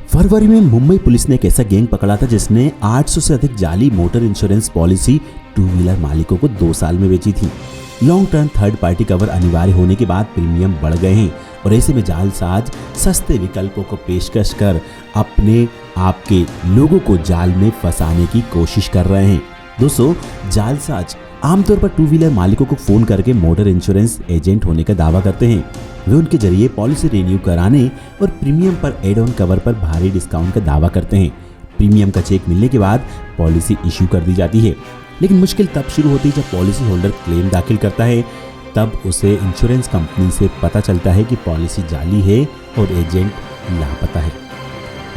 फरवरी में मुंबई पुलिस ने एक ऐसा गैंग पकड़ा था जिसने 800 से अधिक जाली motor insurance policy two wheeler मालिकों को 2 साल में बेची थी। Long term third party cover अनिवार्य होने के बाद प्रीमियम बढ़ गए हैं और ऐसे में जालसाज सस्ते विकल्पों को पेशकश कर अपने आपके लोगों को जाल में फंसाने की कोशिश कर रहे हैं। दोस्तों, जालसाज आमतौर पर टू व्हीलर मालिकों को फोन करके मोटर इंश्योरेंस एजेंट होने का दावा करते हैं। वे उनके जरिए पॉलिसी रिन्यू कराने और प्रीमियम पर एड ऑन कवर पर भारी डिस्काउंट का दावा करते हैं। प्रीमियम का चेक मिलने के बाद पॉलिसी इश्यू कर दी जाती है, लेकिन मुश्किल तब शुरू होती है जब पॉलिसी होल्डर क्लेम दाखिल करता है। तब उसे इंश्योरेंस कंपनी से पता चलता है कि पॉलिसी जाली है और एजेंट लापता है।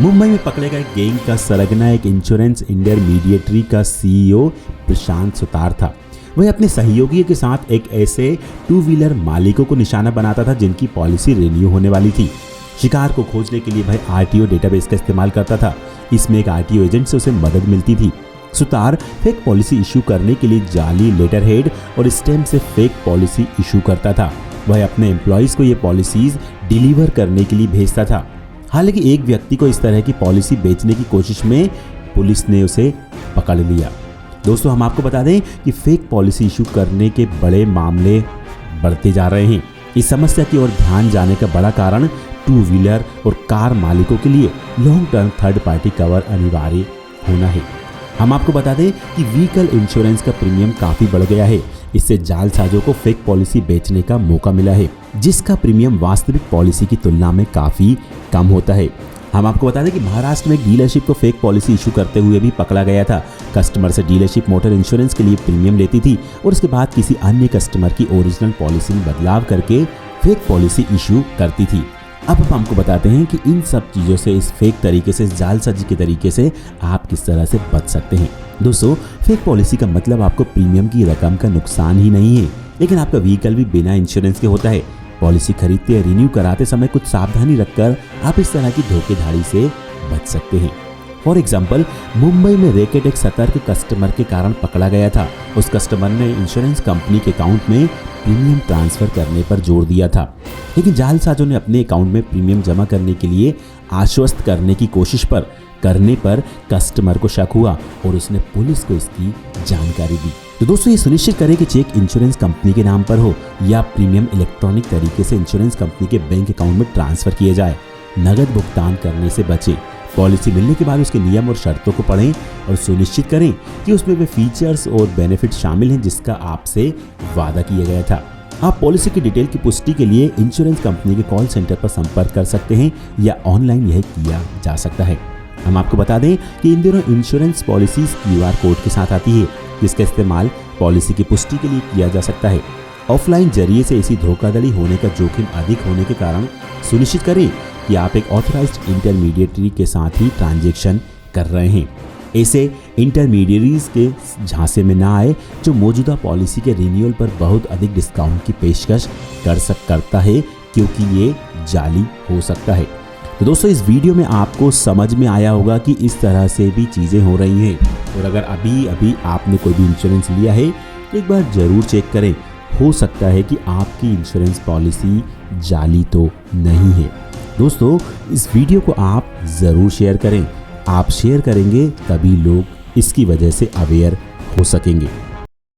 मुंबई में पकड़े गए गैंग का सरगना एक इंश्योरेंस इंटरमीडिएटरी का सीईओ प्रशांत सुतार था। वह अपने सहयोगियों के साथ एक ऐसे टू व्हीलर मालिकों को निशाना बनाता था जिनकी पॉलिसी रिन्यू होने वाली थी। शिकार को खोजने के लिए वह आरटीओ डेटाबेस का इस्तेमाल करता था। इसमें एक आरटीओ एजेंट से उसे मदद मिलती थी। सुतार फेक पॉलिसी इशू करने के लिए जाली लेटर हेड और स्टैम्प से फेक पॉलिसी इशू करता था। वह अपने एम्प्लॉइज को ये पॉलिसीज डिलीवर करने के लिए भेजता था। हालांकि एक व्यक्ति को इस तरह की पॉलिसी बेचने की कोशिश में पुलिस ने उसे पकड़ लिया। दोस्तों, हम आपको बता दें कि फेक पॉलिसी इशू करने के बड़े मामले बढ़ते जा रहे हैं। इस समस्या की ओर ध्यान जाने का बड़ा कारण टू व्हीलर और कार मालिकों के लिए long term third party cover अनिवार्य होना है। हम आपको बता दें कि व्हीकल इंश्योरेंस का प्रीमियम काफी बढ़ गया है। इससे जालसाजों को फेक पॉलिसी बेचने का मौका मिला है, जिसका प्रीमियम वास्तविक पॉलिसी की तुलना में काफी कम होता है। हम आपको बता दें कि महाराष्ट्र में एक डीलरशिप को फेक पॉलिसी इशू करते हुए भी पकड़ा गया था। कस्टमर से डीलरशिप मोटर इंश्योरेंस के लिए प्रीमियम लेती थी और उसके बाद किसी अन्य कस्टमर की ओरिजिनल पॉलिसी में बदलाव करके फेक पॉलिसी इशू करती थी। अब हम आपको बताते हैं कि इन सब चीज़ों से, इस फेक तरीके से, इस जालसाजी के तरीके से आप किस तरह से बच सकते हैं। दोस्तों, फेक पॉलिसी का मतलब आपको प्रीमियम की रकम का नुकसान ही नहीं है, लेकिन आपका व्हीकल भी बिना इंश्योरेंस के होता है। पॉलिसी खरीदते या रिन्यू कराते समय कुछ सावधानी रखकर आप इस तरह की धोखेधड़ी से बच सकते हैं। फॉर एग्जाम्पल, मुंबई में रैकेट एक सतर्क कस्टमर के कारण पकड़ा गया था। उस कस्टमर ने इंश्योरेंस कंपनी के अकाउंट में प्रीमियम ट्रांसफर करने पर जोर दिया था, लेकिन जालसाजों ने अपने अकाउंट में प्रीमियम जमा करने के लिए आश्वस्त करने की कोशिश करने पर कस्टमर को शक हुआ और उसने पुलिस को इसकी जानकारी दी। तो दोस्तों, ये सुनिश्चित करें कि चेक इंश्योरेंस कंपनी के नाम पर हो या प्रीमियम इलेक्ट्रॉनिक तरीके से इंश्योरेंस कंपनी के बैंक अकाउंट में ट्रांसफर किए जाए। नगद भुगतान करने से बचें। पॉलिसी मिलने के बाद उसके नियम और शर्तों को पढ़ें और सुनिश्चित करें कि उसमें वे फीचर्स और बेनिफिट शामिल हैं जिसका आपसे वादा किया गया था। आप पॉलिसी की डिटेल की पुष्टि के लिए इंश्योरेंस कंपनी के कॉल सेंटर पर संपर्क कर सकते हैं या ऑनलाइन यह किया जा सकता है। हम आपको बता दें कि इन दिनों इंश्योरेंस पॉलिसीज QR कोड के साथ आती है, जिसका इस्तेमाल पॉलिसी की पुष्टि के लिए किया जा सकता है। ऑफलाइन जरिए से ऐसी धोखाधड़ी होने का जोखिम अधिक होने के कारण सुनिश्चित करें कि आप एक ऑथराइज्ड इंटरमीडिएटरी के साथ ही ट्रांजैक्शन कर रहे हैं। ऐसे इंटरमीडियरीज के झांसे में ना आए जो मौजूदा पॉलिसी के रिन्यूअल पर बहुत अधिक डिस्काउंट की पेशकश करता है, क्योंकि ये जाली हो सकता है। तो दोस्तों, इस वीडियो में आपको समझ में आया होगा कि इस तरह से भी चीज़ें हो रही हैं, और अगर अभी आपने कोई भी इंश्योरेंस लिया है तो एक बार ज़रूर चेक करें। हो सकता है कि आपकी इंश्योरेंस पॉलिसी जाली तो नहीं है। दोस्तों, इस वीडियो को आप ज़रूर शेयर करें। आप शेयर करेंगे तभी लोग इसकी वजह से अवेयर हो सकेंगे।